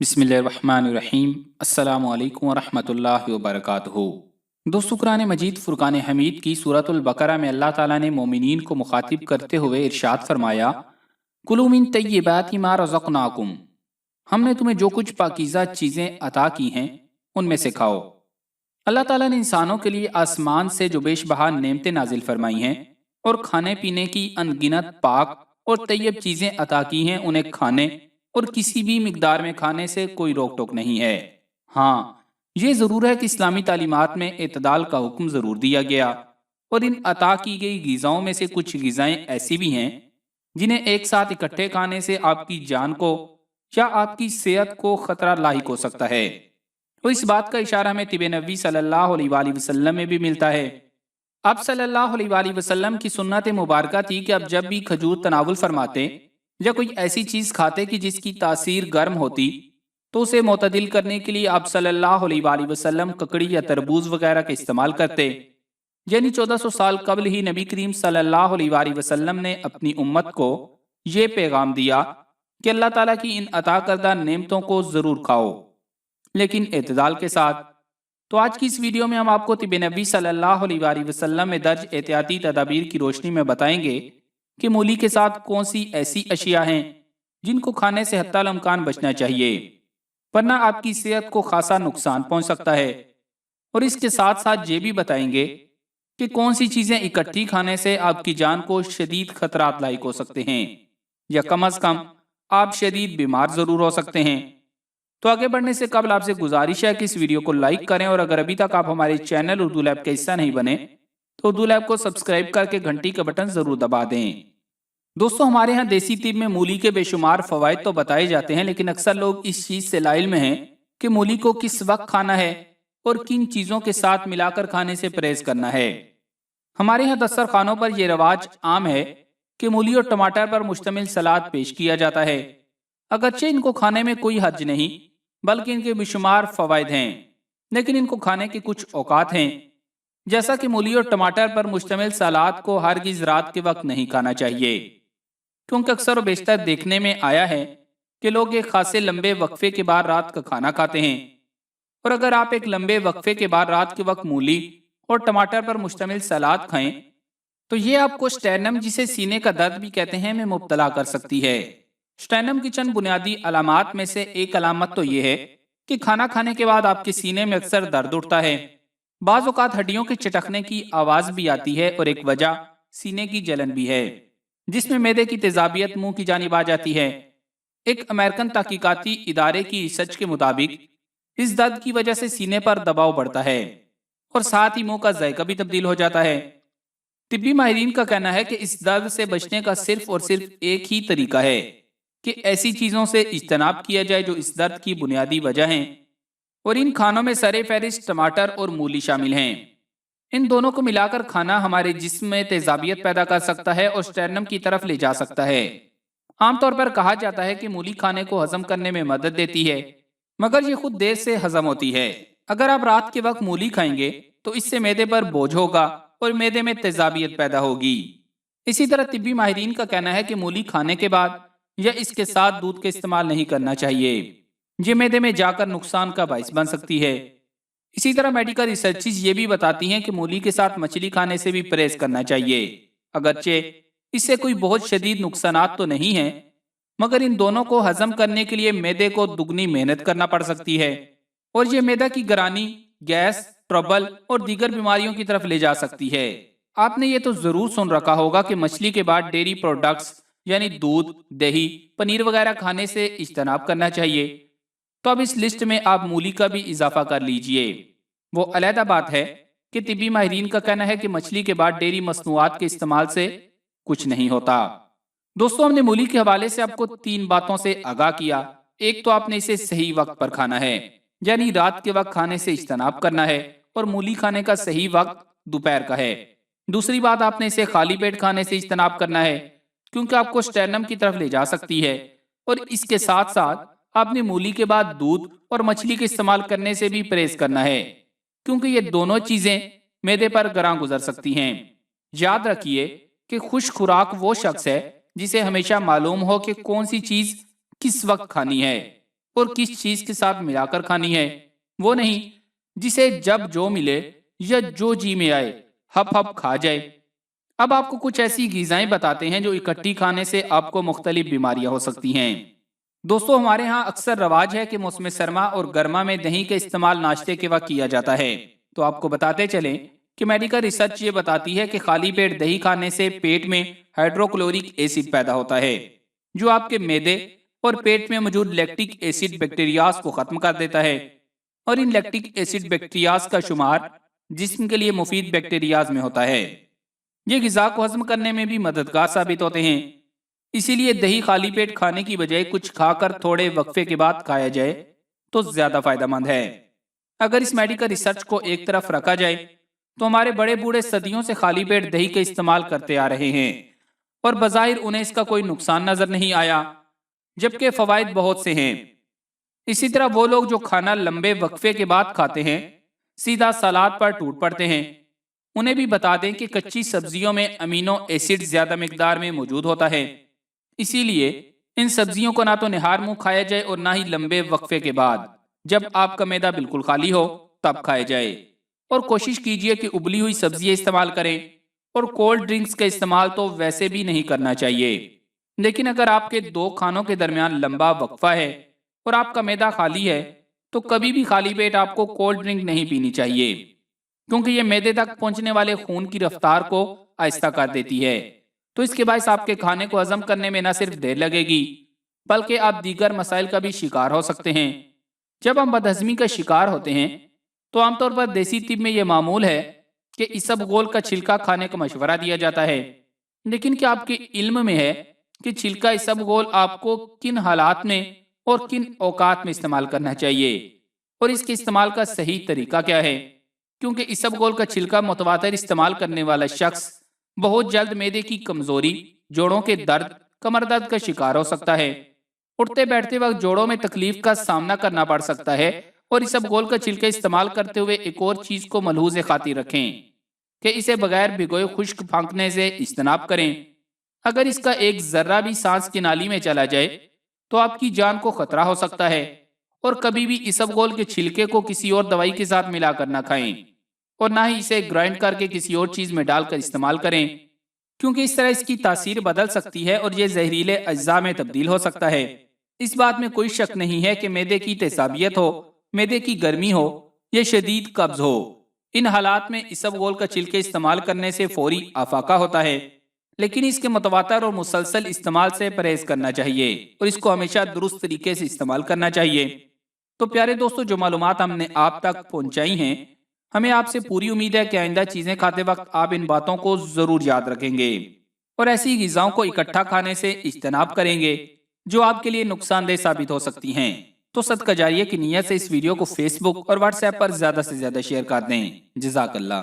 बिस्मिल्लाहिर्रहमानिर्रहीम। अस्सलामु अलैकुम वरहमतुल्लाहि वबरकातुहू। दोस्तों, कुरान मजीद फुरकान हमीद की सूरतुल बकरा में अल्लाह ताला ने मोमिनीन को मुखातिब करते हुए इरशाद फरमाया, कुलू मिन तय्यिबाति मा रज़क़नाकुम, हमने तुम्हें जो कुछ पाकीज़ा चीज़ें अता की हैं उनमें से खाओ। अल्लाह ताला ने इंसानों के लिए आसमान से जो बेशबहा नेमतें नाजिल फरमाई हैं और खाने पीने की अनगिनत पाक और तैयब चीज़ें अता की हैं, उन्हें खाने और किसी भी मिकदार में खाने से कोई रोक टोक नहीं है। हाँ, ये ज़रूर है कि इस्लामी तालीमात में एतदाल का हुक्म ज़रूर दिया गया, और इन अता की गई ग़िज़ाओं में से कुछ ग़िज़ाएँ ऐसी भी हैं जिन्हें एक साथ इकट्ठे खाने से आपकी जान को या आपकी सेहत को ख़तरा लाहिक हो सकता है। तो इस बात का इशारा हमें तिब नबी सल्लल्लाहु अलैहि वसल्लम में भी मिलता है। अब सल्लल्लाहु अलैहि वसल्लम की सुन्नत मुबारका थी कि अब जब भी खजूर तनावुल फरमाते या कोई ऐसी चीज़ खाते कि जिसकी तासीर गर्म होती, तो उसे मोतदिल करने के लिए आप सल्लल्लाहु अलैहि वसल्लम ककड़ी या तरबूज वगैरह का इस्तेमाल करते। यानी 1400 साल कबल ही नबी करीम सल्लल्लाहु अलैहि वसल्लम ने अपनी उम्मत को ये पैगाम दिया कि अल्लाह ताला की इन अता करदा नेमतों को ज़रूर खाओ, लेकिन एतदाल के साथ। तो आज की इस वीडियो में हम आपको तिब नबी सल्लल्लाहु अलैहि वसल्लम में दर्ज एहतियाती तदाबीर की रोशनी में बताएंगे कि मूली के साथ कौन सी ऐसी अशिया हैं जिनको खाने से हत्तल इम्कान बचना चाहिए, वरना आपकी सेहत को खासा नुकसान पहुंच सकता है। और इसके साथ साथ ये भी बताएंगे कि कौन सी चीज़ें इकट्ठी खाने से आपकी जान को शदीद खतरात लायक हो सकते हैं, या कम अज़ कम आप शदीद बीमार ज़रूर हो सकते हैं। तो आगे बढ़ने से कबल आपसे गुजारिश है कि इस वीडियो को लाइक करें, और अगर अभी तक आप हमारे चैनल उर्दू लैब का हिस्सा नहीं बने तो उर्दू लैब को सब्सक्राइब करके घंटी का बटन ज़रूर दबा दें। दोस्तों, हमारे यहाँ देसी तिब में मूली के बेशुमार फ़वाइद तो बताए जाते हैं, लेकिन अक्सर लोग इस चीज़ से लाइल्म हैं कि मूली को किस वक्त खाना है और किन चीज़ों के साथ मिलाकर खाने से परहेज़ करना है। हमारे यहाँ दस्तरखानों पर यह रवाज आम है कि मूली और टमाटर पर मुश्तमिल सलाद पेश किया जाता है। अगरचे इनको खाने में कोई हर्ज नहीं, बल्कि इनके बेशुमार फ़वाइद हैं, लेकिन इनको खाने के कुछ औकात हैं। जैसा कि मूली और टमाटर पर मुश्तमिल सलाद को हरगिज़ रात के वक्त नहीं खाना चाहिए, क्योंकि अक्सर बेशतर देखने में आया है कि लोग एक खासे लंबे वक्फे के बाद रात का खाना खाते हैं। और अगर आप एक लंबे वक्फे के बाद रात के वक्त मूली और टमाटर पर मुश्तमिल सलाद खाएं, तो ये आपको स्टेनम, जिसे सीने का दर्द भी कहते हैं, में मुब्तला कर सकती है। स्टेनम की चंद बुनियादी अलामात में से एक अलामत तो ये है कि खाना खाने के बाद आपके सीने में अक्सर दर्द उठता है। बाज़ औक़ात हड्डियों के चटकने की आवाज़ भी आती है, और एक वजह सीने की जलन भी है, जिसमें मैदे की तेजाबियत मुंह की जानिब आ जाती है। एक अमेरिकन तहकीकाती इदारे की रिसर्च के मुताबिक इस दर्द की वजह से सीने पर दबाव बढ़ता है और साथ ही मुंह का जायका भी तब्दील हो जाता है। तिब्बी माहिरीन का कहना है कि इस दर्द से बचने का सिर्फ और सिर्फ एक ही तरीका है कि ऐसी चीज़ों से इज्तनाब किया जाए जो इस दर्द की बुनियादी वजह हैं, और इन खानों में सरे फहरिस्त टमाटर और मूली शामिल हैं। इन दोनों को मिलाकर खाना हमारे जिस्म में तेजाबियत पैदा कर सकता है और स्टेरनम की तरफ ले जा सकता है। आमतौर पर कहा जाता है कि मूली खाने को हजम करने में मदद देती है, मगर ये खुद देर से हजम होती है। अगर आप रात के वक्त मूली खाएंगे तो इससे मैदे पर बोझ होगा और मैदे में तेजाबियत पैदा होगी। इसी तरह तिब्बी माहिरीन का कहना है कि मूली खाने के बाद या इसके साथ दूध का इस्तेमाल नहीं करना चाहिए, ये मैदे में जाकर नुकसान का बाइस बन सकती है। इसी तरह मेडिकल रिसर्चेस ये भी बताती हैं कि मूली के साथ मछली खाने से भी परहेज करना चाहिए। अगरचे इससे कोई बहुत शदीद नुकसानात तो नहीं है, मगर इन दोनों को हजम करने के लिए मैदे को दुगनी मेहनत करना पड़ सकती है, और ये मैदा की गरानी, गैस, ट्रबल और दीगर बीमारियों की तरफ ले जा सकती है। आपने ये तो जरूर सुन रखा होगा कि मछली के बाद डेयरी प्रोडक्ट्स यानी दूध, दही, पनीर वगैरह खाने से इज्तनाब करना चाहिए। तो अब इस लिस्ट में आप मूली का भी इजाफा कर लीजिए। वो अलहदा बात है कि तिब्बी माहिरीन का कहना है कि मछली के बाद डेयरी मसनूआत के इस्तेमाल से कुछ नहीं होता। दोस्तों, हमने मूली के हवाले से आपको 3 बातों से आगाह किया। एक तो आपने इसे सही वक्त पर खाना है, यानी रात के वक्त खाने से इज्तनाब करना है, और मूली खाने का सही वक्त दोपहर का है। दूसरी बात, आपने इसे खाली पेट खाने से इज्तनाब करना है, क्योंकि आपको स्टेरनम की तरफ ले जा सकती है। और इसके साथ साथ आपने मूली के बाद दूध और मछली के इस्तेमाल करने से भी परहेज करना है, क्योंकि ये दोनों चीजें मैदे पर गरां गुजर सकती हैं। याद रखिए कि खुश खुराक वो शख्स है जिसे हमेशा मालूम हो कि कौन सी चीज किस वक्त खानी है, اور کس چیز کے ساتھ ملا کر کھانی ہے، وہ نہیں جسے جب جو ملے یا جو جی میں آئے ہپ ہپ کھا جائے۔ اب آپ کو کچھ ایسی غذائیں بتاتے ہیں جو اکٹھی کھانے سے آپ کو مختلف بیماریاں ہو سکتی ہیں۔ دوستو، ہمارے ہاں اکثر رواج ہے کہ موسم سرما اور گرما میں دہی کا استعمال ناشتے کے وقت کیا جاتا ہے، تو آپ کو بتاتے چلیں کہ میڈیکل ریسرچ یہ بتاتی ہے کہ خالی پیٹ دہی کھانے سے پیٹ میں ہائیڈروکلورک ایسڈ پیدا ہوتا ہے، جو آپ کے معدے اور پیٹ میں موجود لیکٹک ایسڈ بیکٹیریاز کو ختم کر دیتا ہے، اور ان لیکٹک ایسڈ بیکٹیریاز کا شمار جسم کے لیے مفید بیکٹیریاز میں ہوتا ہے۔ یہ غذا کو ہضم کرنے میں بھی مددگار ثابت ہوتے ہیں، اسی لیے دہی خالی پیٹ کھانے کی بجائے کچھ کھا کر تھوڑے وقفے کے بعد کھایا جائے تو زیادہ فائدہ مند ہے۔ اگر اس میڈیکل ریسرچ کو ایک طرف رکھا جائے تو ہمارے بڑے بوڑھے صدیوں سے خالی پیٹ دہی کا استعمال کرتے آ رہے ہیں، اور بظاہر انہیں اس کا کوئی نقصان نظر نہیں آیا، جبکہ فوائد بہت سے ہیں۔ اسی طرح وہ لوگ جو کھانا لمبے وقفے کے بعد کھاتے ہیں، سیدھا سلاد پر ٹوٹ پڑتے ہیں، انہیں بھی بتا دیں کہ کچی سبزیوں میں امینو ایسڈ زیادہ مقدار میں موجود ہوتا ہے، اسی لیے ان سبزیوں کو نہ تو نہار منہ کھایا جائے اور نہ ہی لمبے وقفے کے بعد، جب آپ کا معدہ بالکل خالی ہو تب کھایا جائے۔ اور کوشش کیجئے کہ ابلی ہوئی سبزیاں استعمال کریں، اور کولڈ ڈرنکس کا استعمال تو ویسے بھی نہیں کرنا چاہیے۔ لیکن اگر آپ کے دو کھانوں کے درمیان لمبا وقفہ ہے اور آپ کا معدہ خالی ہے تو کبھی بھی خالی پیٹ آپ کو کولڈ ڈرنک نہیں پینی چاہیے، کیونکہ یہ معدے تک پہنچنے والے خون کی رفتار کو آہستہ کر دیتی ہے، تو اس کے باعث آپ کے کھانے کو ہضم کرنے میں نہ صرف دیر لگے گی بلکہ آپ دیگر مسائل کا بھی شکار ہو سکتے ہیں۔ جب ہم بدہضمی کا شکار ہوتے ہیں تو عام طور پر دیسی طب میں یہ معمول ہے کہ اسبگول کا چھلکا کھانے کا مشورہ دیا جاتا ہے، لیکن کیا آپ کے علم میں ہے کہ چھلکا اسبگول آپ کو کن حالات میں اور کن اوقات میں استعمال کرنا چاہیے، اور اس کے استعمال کا صحیح طریقہ کیا ہے؟ کیونکہ اسبگول کا چھلکا متواتر استعمال کرنے والا شخص بہت جلد معدے کی کمزوری، جوڑوں کے درد، کمر درد کا شکار ہو سکتا ہے، اٹھتے بیٹھتے وقت جوڑوں میں تکلیف کا سامنا کرنا پڑ سکتا ہے، اور اسبگول کا چھلکا استعمال کرتے ہوئے ایک اور چیز کو ملحوظ خاطر رکھیں کہ اسے بغیر بھگوئے خشک پھینکنے سے اجتناب کریں۔ اگر اس کا ایک ذرہ بھی سانس کی نالی میں چلا جائے تو آپ کی جان کو خطرہ ہو سکتا ہے، اور کبھی بھی اسبگول کے چھلکے کو کسی اور دوائی کے ساتھ ملا کر نہ کھائیں، اور نہ ہی اسے گرائنڈ کر کے کسی اور چیز میں ڈال کر استعمال کریں، کیونکہ اس طرح اس کی تاثیر بدل سکتی ہے اور یہ زہریلے اجزاء میں تبدیل ہو سکتا ہے۔ اس بات میں کوئی شک نہیں ہے کہ معدے کی تیزابیت ہو، معدے کی گرمی ہو یا شدید قبض ہو، ان حالات میں اسبگول کا چھلکے استعمال کرنے سے فوری افاقہ ہوتا ہے، لیکن اس کے متواتر اور مسلسل استعمال سے پرہیز کرنا چاہیے، اور اس کو ہمیشہ درست طریقے سے استعمال کرنا چاہیے۔ تو پیارے دوستو، جو معلومات ہم نے آپ تک پہنچائی ہیں، ہمیں آپ سے پوری امید ہے کہ آئندہ چیزیں کھاتے وقت آپ ان باتوں کو ضرور یاد رکھیں گے اور ایسی غذاؤں کو اکٹھا کھانے سے اجتناب کریں گے جو آپ کے لیے نقصان دہ ثابت ہو سکتی ہیں۔ تو صدقہ جاریہ کی نیت سے اس ویڈیو کو فیس بک اور واٹس ایپ پر زیادہ سے زیادہ شیئر کر دیں۔ جزاک اللہ۔